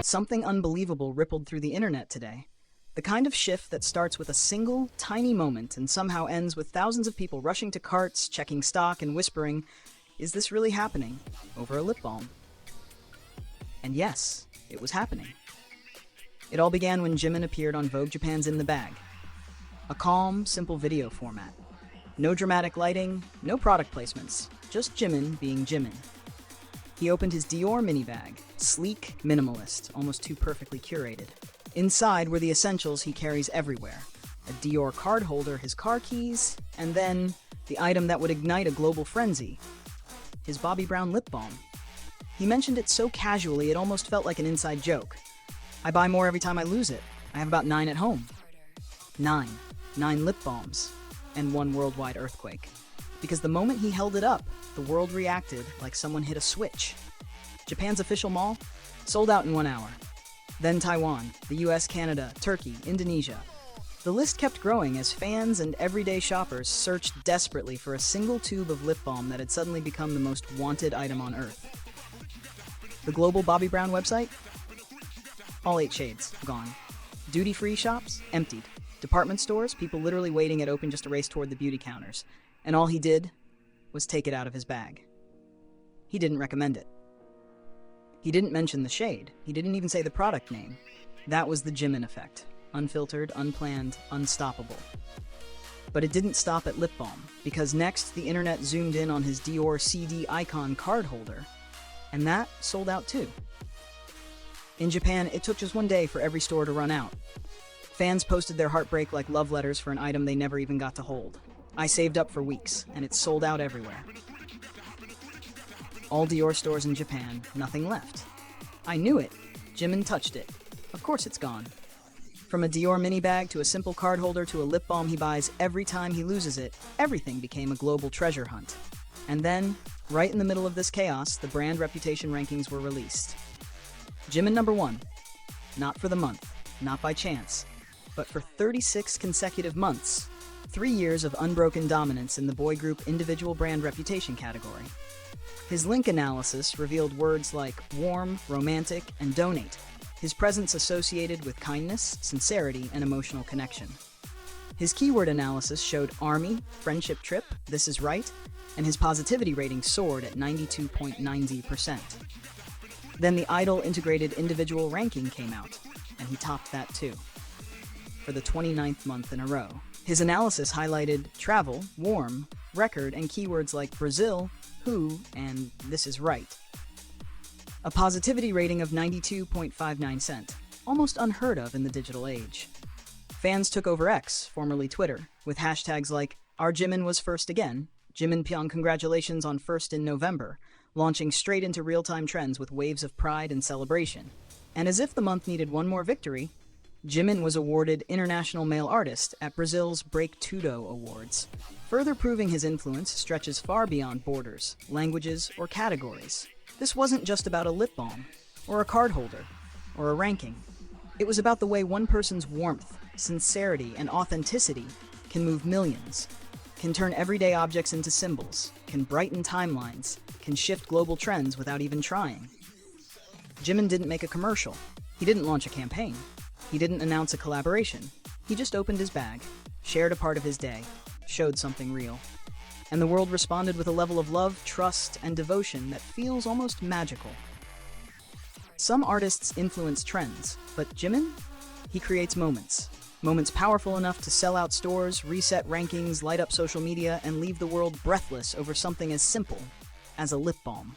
Something unbelievable rippled through the internet today. The kind of shift that starts with a single, tiny moment and somehow ends with thousands of people rushing to carts, checking stock, and whispering, "Is this really happening?" over a lip balm. And yes, it was happening. It all began when Jimin appeared on Vogue Japan's In the Bag. A calm, simple video format. No dramatic lighting, no product placements, just Jimin being Jimin. He opened his Dior mini bag, sleek, minimalist, almost too perfectly curated. Inside were the essentials he carries everywhere. A Dior card holder, his car keys, and then the item that would ignite a global frenzy, his Bobbi Brown lip balm. He mentioned it so casually it almost felt like an inside joke. "I buy more every time I lose it. I have about 9 at home." 9 lip balms, and one worldwide earthquake. Because the moment he held it up, the world reacted like someone hit a switch. Japan's official mall sold out in 1 hour. Then Taiwan, the US, Canada, Turkey, Indonesia. The list kept growing as fans and everyday shoppers searched desperately for a single tube of lip balm that had suddenly become the most wanted item on earth. The global Bobbi Brown website? All 8 shades, gone. Duty-free shops? Emptied. Department stores? People literally waiting at open just to race toward the beauty counters. And all he did was take it out of his bag. He didn't recommend it. He didn't mention the shade. He didn't even say the product name. That was the Jimin effect. Unfiltered, unplanned, unstoppable. But it didn't stop at lip balm, because next the internet zoomed in on his Dior CD icon card holder, and that sold out too. In Japan, it took just 1 day for every store to run out. Fans posted their heartbreak like love letters for an item they never even got to hold. I saved up for weeks, and it sold out everywhere. All Dior stores in Japan, nothing left. I knew it. Jimin touched it. Of course it's gone. From a Dior mini bag to a simple card holder to a lip balm he buys every time he loses it, everything became a global treasure hunt. And then, right in the middle of this chaos, the brand reputation rankings were released. Jimin number 1. Not for the month, not by chance, but for 36 consecutive months. 3 years of unbroken dominance in the boy group individual brand reputation category. His link analysis revealed words like warm, romantic, and donate, his presence associated with kindness, sincerity, and emotional connection. His keyword analysis showed army, friendship trip, this is right, and his positivity rating soared at 92.90%. Then the Idol integrated individual ranking came out, and he topped that too, for the 29th month in a row. His analysis highlighted travel, warm, record, and keywords like Brazil, who, and this is right. A positivity rating of 92.59%, almost unheard of in the digital age. Fans took over X, formerly Twitter, with hashtags like "Our Jimin was first again," "Jimin Pyong congratulations on first in November," launching straight into real-time trends with waves of pride and celebration. And as if the month needed one more victory, Jimin was awarded International Male Artist at Brazil's Break Tudo Awards, further proving his influence stretches far beyond borders, languages, or categories. This wasn't just about a lip balm, or a card holder, or a ranking. It was about the way one person's warmth, sincerity, and authenticity can move millions, can turn everyday objects into symbols, can brighten timelines, can shift global trends without even trying. Jimin didn't make a commercial. He didn't launch a campaign. He didn't announce a collaboration. He just opened his bag, shared a part of his day, showed something real. And the world responded with a level of love, trust, and devotion that feels almost magical. Some artists influence trends, but Jimin? He creates moments. Moments powerful enough to sell out stores, reset rankings, light up social media, and leave the world breathless over something as simple as a lip balm.